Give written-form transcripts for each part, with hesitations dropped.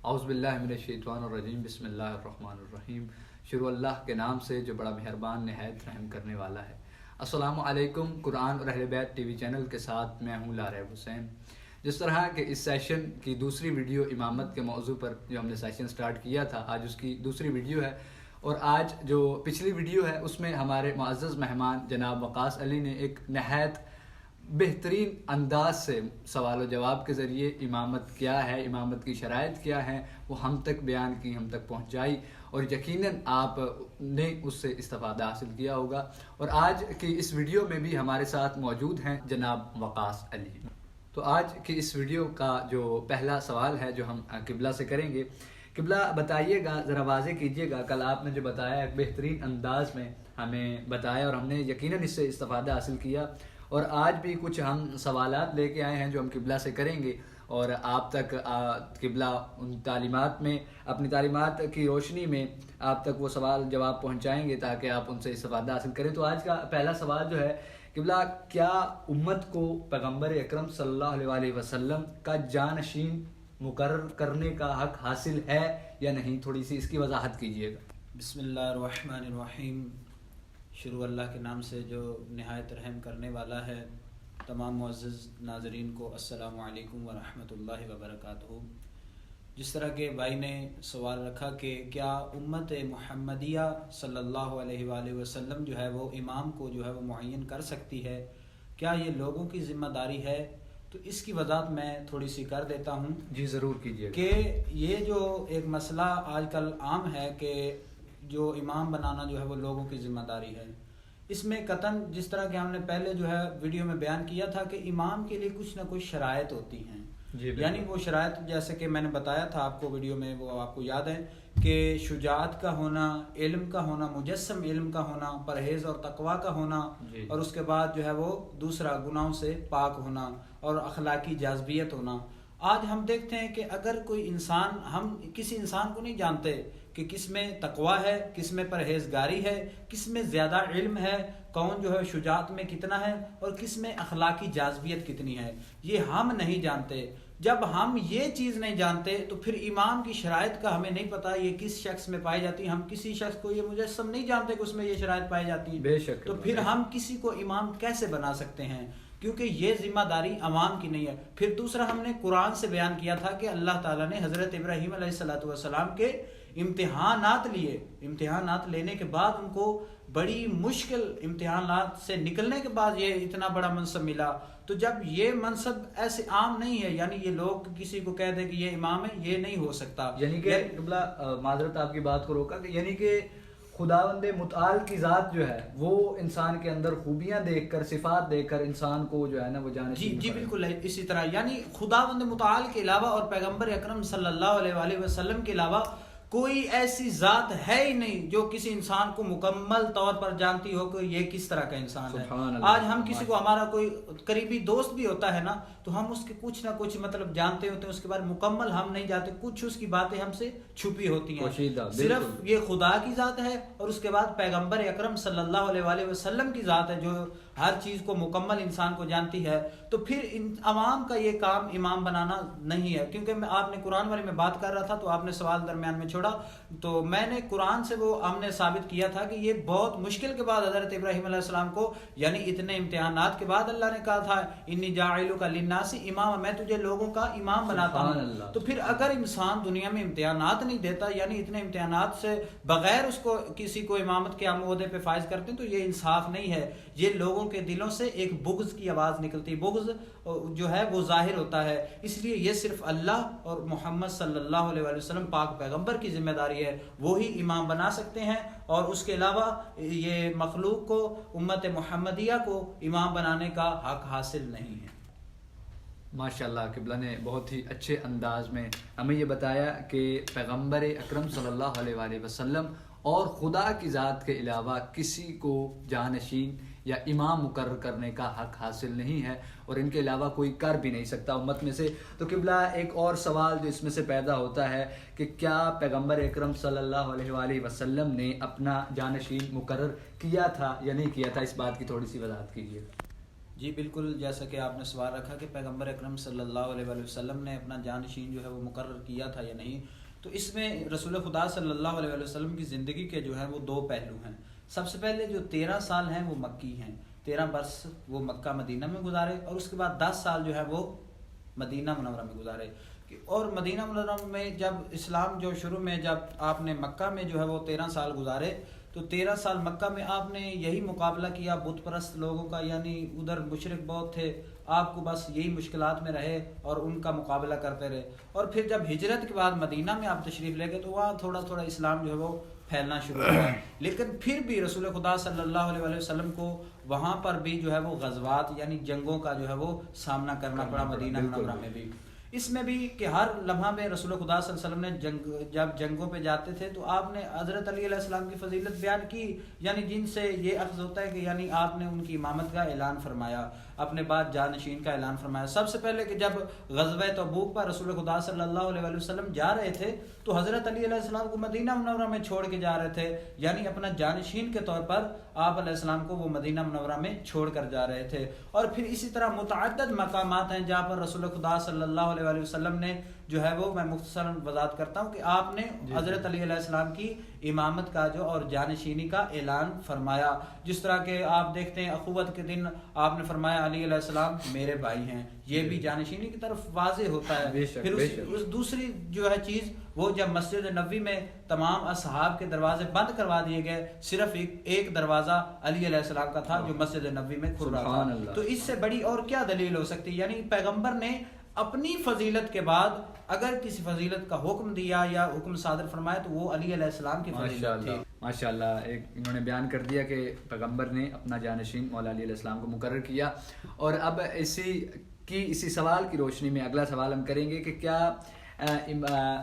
اعوذ باللہ من الشیطان الرجیم، بسم اللہ الرحمن الرحیم۔ شروع اللہ کے نام سے جو بڑا مہربان نہایت رحم کرنے والا ہے۔ السلام علیکم۔ قرآن اور اہل بیت ٹی وی چینل کے ساتھ میں ہوں لارب حسین۔ جس طرح کہ اس سیشن کی دوسری ویڈیو امامت کے موضوع پر جو ہم نے سیشن سٹارٹ کیا تھا، آج اس کی دوسری ویڈیو ہے، اور آج جو پچھلی ویڈیو ہے اس میں ہمارے معزز مہمان جناب وقاص علی نے ایک نہایت بہترین انداز سے سوال و جواب کے ذریعے امامت کیا ہے، امامت کی شرائط کیا ہیں، وہ ہم تک بیان کی، ہم تک پہنچائی، اور یقیناً آپ نے اس سے استفادہ حاصل کیا ہوگا۔ اور آج کی اس ویڈیو میں بھی ہمارے ساتھ موجود ہیں جناب وقاص علی۔ تو آج کی اس ویڈیو کا جو پہلا سوال ہے جو ہم قبلہ سے کریں گے، قبلہ بتائیے گا، ذرا واضح کیجیے گا، کل آپ نے جو بتایا ایک بہترین انداز میں ہمیں بتایا اور ہم نے یقیناً اس سے استفادہ حاصل کیا، اور آج بھی کچھ ہم سوالات لے کے آئے ہیں جو ہم قبلہ سے کریں گے، اور آپ تک قبلہ ان تعلیمات میں، اپنی تعلیمات کی روشنی میں آپ تک وہ سوال جواب پہنچائیں گے تاکہ آپ ان سے استفادہ حاصل کریں۔ تو آج کا پہلا سوال جو ہے، قبلہ کیا امت کو پیغمبر اکرم صلی اللہ علیہ وسلم کا جانشین مقرر کرنے کا حق حاصل ہے یا نہیں؟ تھوڑی سی اس کی وضاحت کیجیے گا۔ بسم اللہ الرحمن الرحیم۔ شروع اللہ کے نام سے جو نہایت رحم کرنے والا ہے۔ تمام معزز ناظرین کو السلام علیکم ورحمۃ اللہ وبرکاتہ۔ جس طرح کے بھائی نے سوال رکھا کہ کیا امت محمدیہ صلی اللہ علیہ وآلہ وسلم جو ہے وہ امام کو جو ہے وہ معین کر سکتی ہے، کیا یہ لوگوں کی ذمہ داری ہے؟ تو اس کی وضاحت میں تھوڑی سی کر دیتا ہوں۔ جی ضرور کیجیے گا۔ کہ یہ جو ایک مسئلہ آج کل عام ہے کہ جو امام بنانا جو ہے وہ لوگوں کی ذمہ داری ہے، اس میں قطعاً جس طرح کہ ہم نے پہلے جو ہے ویڈیو میں بیان کیا تھا کہ امام کے لیے کچھ نہ کچھ شرائط ہوتی ہیں، یعنی وہ شرائط جیسے کہ میں نے بتایا تھا آپ کو ویڈیو میں، وہ آپ کو یاد ہے کہ شجاعت کا ہونا، علم کا ہونا، مجسم علم کا ہونا، پرہیز اور تقوی کا ہونا، اور اس کے بعد جو ہے وہ دوسرا گناہوں سے پاک ہونا اور اخلاقی جاذبیت ہونا۔ آج ہم دیکھتے ہیں کہ اگر کوئی انسان، ہم کسی انسان کو نہیں جانتے کہ کس میں تقوی ہے، کس میں پرہیزگاری ہے، کس میں زیادہ علم ہے، کون جو ہے شجاعت میں کتنا ہے، اور کس میں اخلاقی جاذبیت کتنی ہے، یہ ہم نہیں جانتے۔ جب ہم یہ چیز نہیں جانتے تو پھر امام کی شرائط کا ہمیں نہیں پتہ یہ کس شخص میں پائی جاتی ہے۔ ہم کسی شخص کو یہ مجسم نہیں جانتے کہ اس میں یہ شرائط پائی جاتی ہیں، بے شک، تو پھر ہم کسی کو امام کیسے بنا سکتے ہیں؟ کیونکہ یہ ذمہ داری عوام کی نہیں ہے۔ پھر دوسرا ہم نے قرآن سے بیان کیا تھا کہ اللہ تعالیٰ نے حضرت ابراہیم علیہ السلام کے امتحانات لیے، امتحانات لینے کے بعد ان کو بڑی مشکل امتحانات سے نکلنے کے بعد یہ اتنا بڑا منصب ملا۔ تو جب یہ منصب ایسے عام نہیں ہے، یعنی یہ لوگ کسی کو کہہ دیں کہ یہ امام ہے، یہ نہیں ہو سکتا۔ یعنی کہ معذرت آپ کی بات کو روکا، کہ یعنی کہ خداوند متعال کی ذات جو ہے وہ انسان کے اندر خوبیاں دیکھ کر، صفات دیکھ کر انسان کو جو ہے نا وہ جانشین۔ جی بالکل اسی طرح، یعنی خداوند متعال کے علاوہ اور پیغمبر اکرم صلی اللہ علیہ وآلہ وسلم کے علاوہ کوئی ایسی ذات ہے ہی نہیں جو کسی انسان کو مکمل طور پر جانتی ہو کہ یہ کس طرح کا انسان ہے۔ آج ہم کسی کو، ہمارا کوئی قریبی دوست بھی ہوتا ہے نا، تو ہم اس کے کچھ نہ کچھ مطلب جانتے ہوتے ہیں، اس کے بارے مکمل ہم نہیں جانتے، کچھ اس کی باتیں ہم سے چھپی ہوتی ہیں۔ صرف یہ خدا کی ذات ہے، اور اس کے بعد پیغمبر اکرم صلی اللہ علیہ وآلہ وسلم کی ذات ہے جو ہر چیز کو مکمل انسان کو جانتی ہے۔ تو پھر عوام کا یہ کام امام بنانا نہیں ہے، کیونکہ آپ نے قرآن والے میں بات کر رہا تھا تو آپ نے سوال درمیان میں چھوڑا، تو میں نے قرآن سے وہ ہم نے ثابت کیا تھا کہ یہ بہت مشکل کے بعد حضرت ابراہیم علیہ السلام کو، یعنی اتنے امتحانات کے بعد اللہ نے کہا تھا انی جاعلک للناس اماما، میں تجھے لوگوں کا امام بناتا ہوں۔ تو پھر اگر انسان دنیا میں امتحانات نہیں دیتا، یعنی اتنے امتحانات سے بغیر اس کو کسی کو امامت کے عہدے پہ فائز کرتے ہیں، تو یہ انصاف نہیں ہے۔ یہ لوگوں کے دلوں سے ایک بغض کی آواز نکلتی، بغض جو ہے وہ ظاہر ہوتا ہے۔ اس لیے یہ صرف اللہ اور محمد صلی اللہ علیہ وسلم پاک پیغمبر کی ذمہ داری ہے، وہی امام بنا سکتے ہیں، اور اس کے علاوہ یہ مخلوق کو، امت محمدیہ کو امام بنانے کا حق حاصل نہیں ہے۔ ماشاءاللہ، قبلہ نے بہت ہی اچھے انداز میں ہمیں یہ بتایا کہ پیغمبر اکرم صلی اللہ علیہ وآلہ وسلم اور خدا کی ذات کے علاوہ کسی کو جانشین یا امام مقرر کرنے کا حق حاصل نہیں ہے، اور ان کے علاوہ کوئی کر بھی نہیں سکتا امت میں سے۔ تو قبلہ ایک اور سوال جو اس میں سے پیدا ہوتا ہے کہ کیا پیغمبر اکرم صلی اللہ علیہ وآلہ وسلم نے اپنا جانشین مقرر کیا تھا یا نہیں کیا تھا؟ اس بات کی تھوڑی سی وضاحت کیجیے۔ جی بالکل، جیسا کہ آپ نے سوال رکھا کہ پیغمبر اکرم صلی اللہ علیہ وآلہ وسلم نے اپنا جانشین جو ہے وہ مقرر کیا تھا یا نہیں، تو اس میں رسول خدا صلی اللہ علیہ وآلہ وسلم کی زندگی کے جو ہیں وہ دو پہلو ہیں۔ سب سے پہلے جو 13 سال ہیں وہ مکی ہیں، 13 برس وہ مکہ مدینہ میں گزارے، اور اس کے بعد 10 سال جو ہے وہ مدینہ منورہ میں گزارے۔ اور مدینہ منورہ میں جب اسلام جو شروع میں جب آپ نے مکہ میں جو ہے وہ 13 سال گزارے، تو 13 سال مکہ میں آپ نے یہی مقابلہ کیا بت پرست لوگوں کا، یعنی ادھر مشرک بہت تھے، آپ کو بس یہی مشکلات میں رہے اور ان کا مقابلہ کرتے رہے۔ اور پھر جب ہجرت کے بعد مدینہ میں آپ تشریف لے گئے تو وہاں تھوڑا تھوڑا اسلام جو ہے وہ پھیلنا شروع ہوا، لیکن پھر بھی رسول خدا صلی اللہ علیہ وسلم کو وہاں پر بھی جو ہے وہ غزوات یعنی جنگوں کا جو ہے وہ سامنا کرنا پڑا مدینہ منورہ میں بھی۔ اس میں بھی کہ ہر لمحہ میں رسول خدا صلی اللہ علیہ وسلم نے جب جنگوں پہ جاتے تھے تو آپ نے حضرت علی علیہ السلام کی فضیلت بیان کی، یعنی جن سے یہ اخذ ہوتا ہے کہ یعنی آپ نے ان کی امامت کا اعلان فرمایا، اپنے بعد جانشین کا اعلان فرمایا۔ سب سے پہلے کہ جب غزوہ تبوک پر رسول خدا صلی اللہ علیہ وسلم جا رہے تھے تو حضرت علی علیہ السلام کو مدینہ منورہ میں چھوڑ کے جا رہے تھے، یعنی اپنا جانشین کے طور پر آپ علیہ السلام کو وہ مدینہ منورہ میں چھوڑ کر جا رہے تھے۔ اور پھر اسی طرح متعدد مقامات ہیں جہاں پر رسول خدا صلی اللہ علیہ وسلم نے جو ہے وہ، میں مختصراً وضاحت کرتا ہوں کہ آپ نے حضرت علی علیہ السلام کی امامت کا جو اور جانشینی کا اعلان فرمایا، جس طرح کہ آپ دیکھتے ہیں اخوت کے دن آپ نے فرمایا علی علیہ السلام میرے بھائی ہیں، یہ بھی جانشینی کی طرف واضح ہوتا ہے۔ پھر اس دوسری جو ہے چیز وہ جب مسجد نبوی میں تمام اصحاب کے دروازے بند کروا دیے گئے، صرف ایک دروازہ علی علیہ السلام کا تھا جو مسجد نبوی میں کھل رہا تھا، تو اس سے بڑی اور کیا دلیل ہو سکتی؟ یعنی پیغمبر نے اپنی فضیلت کے بعد اگر کسی فضیلت کا حکم دیا یا حکم صادر فرمایا تو وہ علی علیہ السلام کی فضیلت تھی۔ ماشاءاللہ، ایک انہوں نے بیان کر دیا کہ پیغمبر نے اپنا جانشین مولا علی علیہ السلام کو مقرر کیا۔ اور اب اسی سوال کی روشنی میں اگلا سوال ہم کریں گے کہ کیا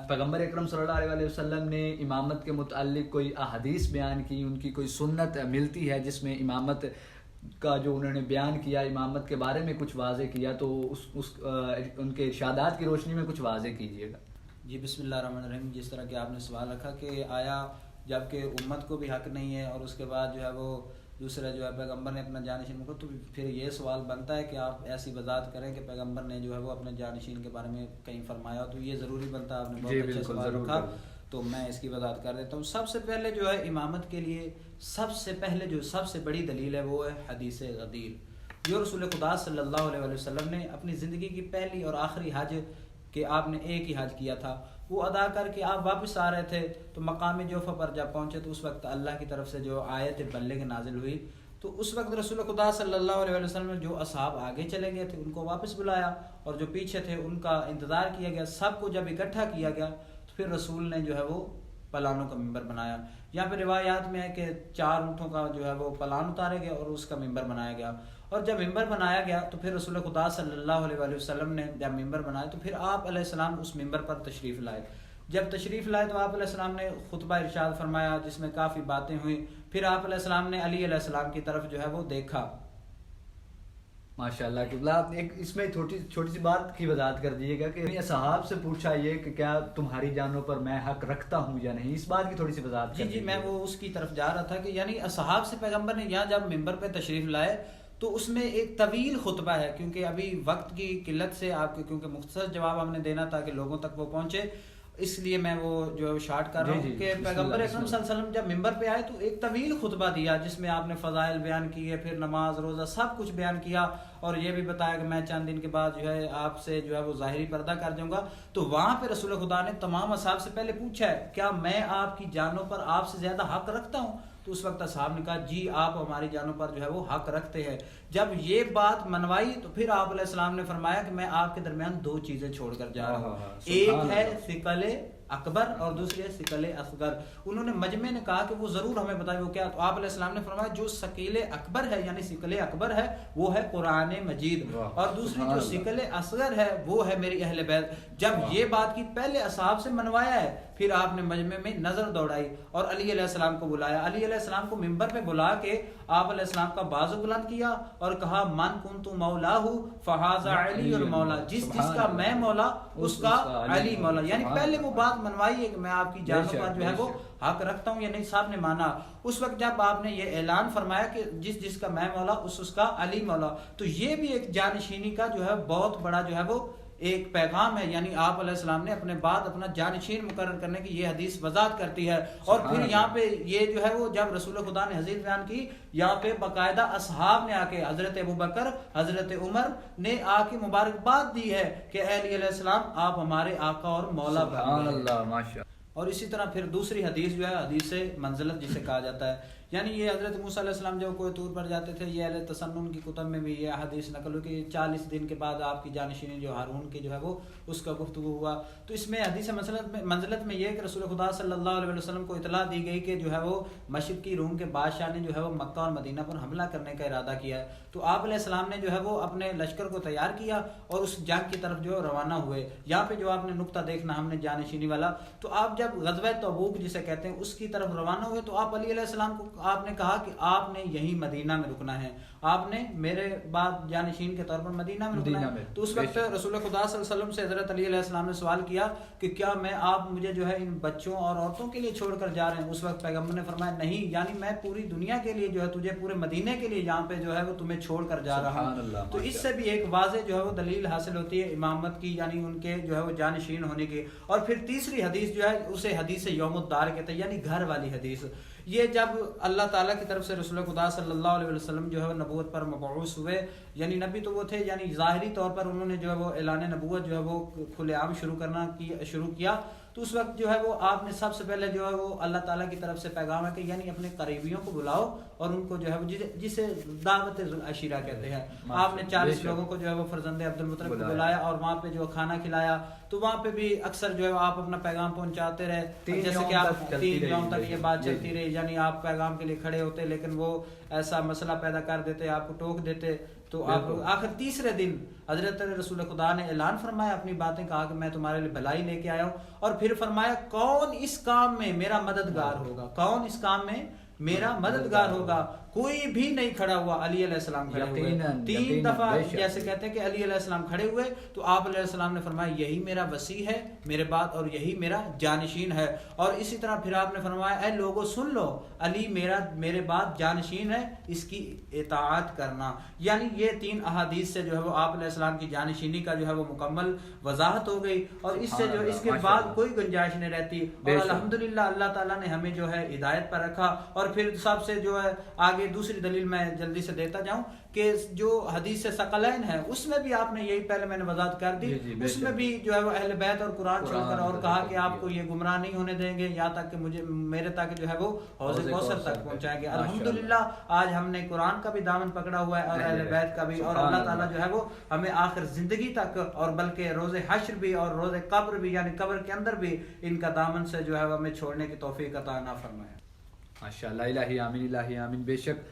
پیغمبر اکرم صلی اللہ علیہ وسلم نے امامت کے متعلق کوئی احادیث بیان کی، ان کی کوئی سنت ملتی ہے جس میں امامت کا جو انہوں نے بیان کیا، امامت کے بارے میں کچھ واضح کیا، تو ان کے ارشادات کی روشنی میں کچھ واضح کیجیے گا۔ جی بسم اللہ الرحمن الرحیم، جس طرح کہ آپ نے سوال رکھا کہ آیا جب کہ امت کو بھی حق نہیں ہے اور اس کے بعد جو ہے وہ دوسرا جو ہے پیغمبر نے اپنا جانشین مقرر، تو پھر یہ سوال بنتا ہے کہ آپ ایسی وضاحت کریں کہ پیغمبر نے جو ہے وہ اپنے جانشین کے بارے میں کہیں فرمایا، تو یہ ضروری بنتا ہے۔ آپ نے بہت اچھا سوال رکھا، تو میں اس کی وضاحت کر دیتا ہوں۔ سب سے پہلے جو ہے امامت کے لیے سب سے بڑی دلیل ہے وہ ہے حدیث غدیر، جو رسول خدا صلی اللہ علیہ وسلم نے اپنی زندگی کی پہلی اور آخری حج کہ آپ نے ایک ہی حج کیا تھا، وہ ادا کر کے آپ واپس آ رہے تھے تو مقام جوفہ پر جب پہنچے تو اس وقت اللہ کی طرف سے جو آیت بلغ نازل ہوئی، تو اس وقت رسول خدا صلی اللہ علیہ وسلم نے جو اصحاب آگے چلے گئے تھے ان کو واپس بلایا، اور جو پیچھے تھے ان کا انتظار کیا گیا۔ سب کو جب اکٹھا کیا گیا تو پھر رسول نے جو ہے وہ پلانوں کا ممبر بنایا۔ یہاں پہ روایات میں ہے کہ 4 اونٹوں کا جو ہے وہ پلان اتارے گئے اور اس کا ممبر بنایا گیا، اور جب ممبر بنایا گیا تو پھر رسول خدا صلی اللہ علیہ وسلم نے جب ممبر بنایا تو پھر آپ علیہ السلام اس ممبر پر تشریف لائے۔ جب تشریف لائے تو آپ علیہ السلام نے خطبہ ارشاد فرمایا جس میں کافی باتیں ہوئیں، پھر آپ علیہ السلام نے علی علیہ السلام کی طرف جو ہے وہ دیکھا۔ ماشاءاللہ قبلہ، آپ ایک اس میں چھوٹی سی بات کی وضاحت کر دیجیے گا کہ صحاب سے پوچھا یہ کہ کیا تمہاری جانوں پر میں حق رکھتا ہوں یا نہیں، اس بات کی تھوڑی سی وضاحت کر دیجیے۔ جی میں وہ اس کی طرف جا رہا تھا کہ یعنی اصحاب سے پیغمبر نے یہاں جب ممبر پہ تشریف لائے تو اس میں ایک طویل خطبہ ہے، کیونکہ ابھی وقت کی قلت سے آپ کے کیونکہ مختصر جواب ہم نے دینا تھا کہ لوگوں تک وہ پہنچے، اس لیے میں وہ جو شارٹ کر رہا ہوں کہ پیغمبر اکرم صلی اللہ علیہ وسلم جب ممبر پہ آئے تو ایک طویل خطبہ دیا جس میں آپ نے فضائل بیان کیے، پھر نماز روزہ سب کچھ بیان کیا، اور یہ بھی بتایا کہ میں چند دن کے بعد جو ہے آپ سے جو ہے وہ ظاہری پردہ کر جاؤں گا۔ تو وہاں پہ رسول خدا نے تمام اصحاب سے پہلے پوچھا ہے کیا میں آپ کی جانوں پر آپ سے زیادہ حق رکھتا ہوں؟ تو اس وقت اصحاب نے کہا جی آپ ہماری جانوں پر جو ہے وہ حق رکھتے ہیں۔ جب یہ بات منوائی تو پھر آپ علیہ السلام نے فرمایا کہ میں آپ کے درمیان 2 چیزیں چھوڑ کر جا رہا ہوں، ایک ہے ثقل اکبر اور دوسری ہے ثقل اصغر۔ انہوں نے مجمع نے کہا کہ وہ ضرور ہمیں بتائے وہ کیا، تو آپ علیہ السلام نے فرمایا جو ثقیل اکبر ہے یعنی ثقل اکبر ہے وہ ہے قرآن مجید، اور دوسری جو ثقل اصغر ہے وہ ہے میری اہل بیت۔ جب یہ بات کی پہلے اصحاب سے منوایا ہے، پھر آپ نے مجمع میں نظر دوڑائی اور علی علیہ السلام کو بلایا، علی علیہ السلام کو ممبر پہ بلا کے آپ علیہ السلام کا بازو بلند کیا اور کہا من کنت مولاہ فہذا علی المولا، جس کا میں مولا اس کا علی مولا. یعنی پہلے وہ بات منوائی ہے کہ میں آپ کی جانوں پر جو ہے وہ حق رکھتا ہوں یا نہیں. صاحب نے مانا. اس وقت جب آپ نے یہ اعلان فرمایا کہ جس کا میں مولا اس کا علی مولا, تو یہ بھی ایک جانشینی کا جو ہے بہت بڑا جو ہے وہ ایک پیغام ہے. یعنی آپ علیہ السلام نے اپنے بعد اپنا جانشین مقرر کرنے کی یہ حدیث وضاحت کرتی ہے. اور پھر یہاں پہ یہ جو ہے وہ جب رسول خدا نے حدیث بیان کی, یہاں پہ باقاعدہ اصحاب نے آ کے حضرت ابوبکر حضرت عمر نے آ کے مبارکباد دی ہے کہ اے علی علیہ السلام آپ ہمارے آقا اور مولا بن گئے. اور اسی طرح پھر دوسری حدیث جو ہے حدیث منزلت جسے کہا جاتا ہے, یعنی یہ حضرت موسیٰ علیہ السلام جب کوہ طور پر جاتے تھے, یہ اہل تسنن کی کتب میں بھی یہ حدیث نقل ہوئی کہ 40 دن کے بعد آپ کی جانشینی جو ہارون کی جو ہے وہ اس کا گفتگو ہوا. تو اس میں حدیث منزلت میں یہ کہ رسول خدا صلی اللہ علیہ وسلم کو اطلاع دی گئی کہ جو ہے وہ مشرقی روم کے بادشاہ نے جو ہے وہ مکہ اور مدینہ پر حملہ کرنے کا ارادہ کیا ہے. تو آپ علیہ السلام نے جو ہے وہ اپنے لشکر کو تیار کیا اور اس جنگ کی طرف جو روانہ ہوئے. یہاں پہ جو آپ نے نقطہ دیکھنا ہم نے جانشینی والا, تو آپ جب غزوہ تبوک جسے کہتے ہیں اس کی طرف روانہ ہوئے, تو آپ علی علیہ السلام کو آپ نے کہا کہ آپ نے یہی مدینہ میں رکنا ہے, آپ نے میرے بعد جانشین کے طور پر مدینہ میں رکنا ہے. تو اس وقت رسول خدا صلی اللہ علیہ وسلم سے حضرت علی علیہ السلام نے سوال کیا کہ کیا میں آپ مجھے جو ہے ان بچوں اور عورتوں کے لیے چھوڑ کر جا رہے ہیں؟ اس وقت پیغمبر نے فرمایا نہیں, یعنی میں پوری دنیا کے لیے جو ہے تجھے پورے مدینے کے لیے یہاں پہ جو ہے وہ تمہیں چھوڑ کر جا رہا ہوں. تو اس سے بھی ایک واضح جو ہے وہ دلیل حاصل ہوتی ہے امامت کی, یعنی ان کے جو ہے وہ جانشین ہونے کی. اور پھر تیسری حدیث جو ہے اسے حدیث یوم الدار کہتے ہیں, یعنی گھر والی حدیث. یہ جب اللہ تعالیٰ کی طرف سے رسول خدا صلی اللہ علیہ وسلم جو ہے نبوت پر مبعوث ہوئے, یعنی نبی تو وہ تھے, یعنی ظاہری طور پر انہوں نے جو ہے وہ اعلان نبوت جو ہے وہ کھلے عام شروع کیا. تو اس وقت جو ہے وہ آپ نے سب سے پہلے جو ہے وہ اللہ تعالیٰ کی طرف سے پیغام ہے کہ یعنی اپنے قریبیوں کو بلاؤ اور ان کو جو ہے وہ جسے دعوت ذوالعشیرہ کہتے ہیں. آپ نے 40 لوگوں کو جو ہے وہ فرزند عبد المطلب کو بلایا اور وہاں پہ جو کھانا کھلایا. تو وہاں پہ بھی اکثر جو ہے آپ اپنا پیغام پہنچاتے رہے, جیسے کہ آپ 3 یوم تک یہ بات چلتی رہی. یعنی آپ پیغام کے لیے کھڑے ہوتے لیکن وہ ایسا مسئلہ پیدا کر دیتے, آپ کو ٹوک دیتے. تو آپ آخر تیسرے دن حضرت رسول خدا نے اعلان فرمایا, اپنی باتیں کہا کہ میں تمہارے لیے بھلائی لے کے آیا ہوں. اور پھر فرمایا کون اس کام میں میرا مددگار ہوگا, کون اس کام میں میرا مددگار ہوگا. کوئی بھی نہیں کھڑا ہوا, علی علیہ السلام کھڑے ہوئے 3 دفعہ, جیسے کہتے ہیں کہ علی علیہ السلام کھڑے ہوئے. تو آپ علیہ السلام نے فرمایا یہی میرا وسیع ہے میرے بعد اور یہی میرا جانشین ہے. اور اسی طرح پھر آپ نے فرمایا اے لوگو سن لو, علی میرے بعد جانشین ہے, اس کی اطاعت کرنا. یعنی یہ 3 احادیث سے جو ہے وہ آپ علیہ السلام کی جانشینی کا جو ہے وہ مکمل وضاحت ہو گئی. اور اس سے جو اس کے بعد کوئی گنجائش نہیں رہتی. اور الحمدللہ اللہ تعالیٰ نے ہمیں جو ہے ہدایت پر رکھا. اور پھر سب سے جو ہے آگے دوسری دلیل میں جلدی سے دیتا جاؤں کہ جو حدیث ثقلین ہے اس میں بھی آپ نے یہی پہلے میں نے وضاحت کر دی. اس میں بھی جو ہے وہ اہل بیت اور قرآن چھوڑ کر اور کہا کہ آپ کو یہ گمراہ نہیں ہونے دیں گے یہاں تک کہ میرے تک جو ہے وہ حوض کوثر تک پہنچائیں گے. الحمدللہ آج ہم نے قرآن کا بھی دامن پکڑا ہوا ہے اور اہل بیت کا بھی. اور اللہ تعالیٰ جو ہے وہ ہمیں آخر زندگی تک اور بلکہ روز حشر بھی اور روز قبر بھی, یعنی قبر کے اندر بھی ان کا دامن سے جو ہے وہ ہمیں چھوڑنے کی توفیق عطا نہ فرمائے. ماشاءاللہ, الہی آمین, الہی آمین. بے شک.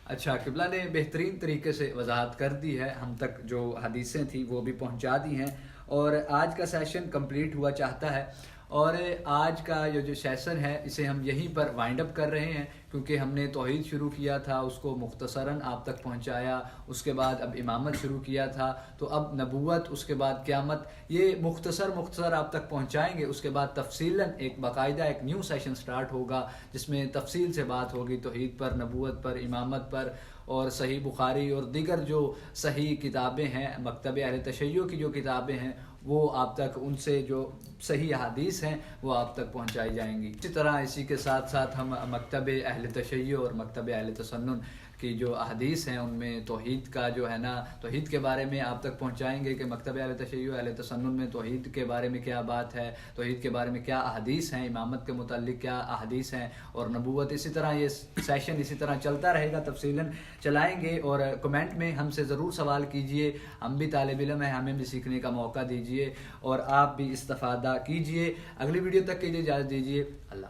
اچھا, قبلہ نے بہترین طریقے سے وضاحت کر دی ہے, ہم تک جو حدیثیں تھیں وہ بھی پہنچا دی ہیں. اور آج کا سیشن کمپلیٹ ہوا چاہتا ہے, اور آج کا جو سیشن ہے اسے ہم یہیں پر وائنڈ اپ کر رہے ہیں, کیونکہ ہم نے توحید شروع کیا تھا, اس کو مختصراً آپ تک پہنچایا. اس کے بعد اب امامت شروع کیا تھا, تو اب نبوت, اس کے بعد قیامت, یہ مختصر آپ تک پہنچائیں گے. اس کے بعد تفصیلاً ایک باقاعدہ ایک نیو سیشن سٹارٹ ہوگا جس میں تفصیل سے بات ہوگی توحید پر, نبوت پر, امامت پر, اور صحیح بخاری اور دیگر جو صحیح کتابیں ہیں, مکتب اہل تشیع کی جو کتابیں ہیں وہ آپ تک, ان سے جو صحیح احادیث ہیں وہ آپ تک پہنچائی جائیں گی. اسی طرح اسی کے ساتھ ساتھ ہم مکتب اہل تشیع اور مکتب اہل تسنن کی جو احادیث ہیں ان میں توحید کا جو ہے نا, توحید کے بارے میں آپ تک پہنچائیں گے کہ مکتب اہل تشیع اہل تسنن میں توحید کے بارے میں کیا بات ہے, توحید کے بارے میں کیا احادیث ہیں, امامت کے متعلق کیا احادیث ہیں, اور نبوت. اسی طرح یہ سیشن اسی طرح چلتا رہے گا, تفصیلاً چلائیں گے. اور کمنٹ میں ہم سے ضرور سوال کیجئے, ہم بھی طالب علم ہیں, ہمیں بھی سیکھنے کا موقع دیجئے اور آپ بھی استفادہ کیجئے. اگلی ویڈیو تک کے لیے اجازت دیجئے. اللہ.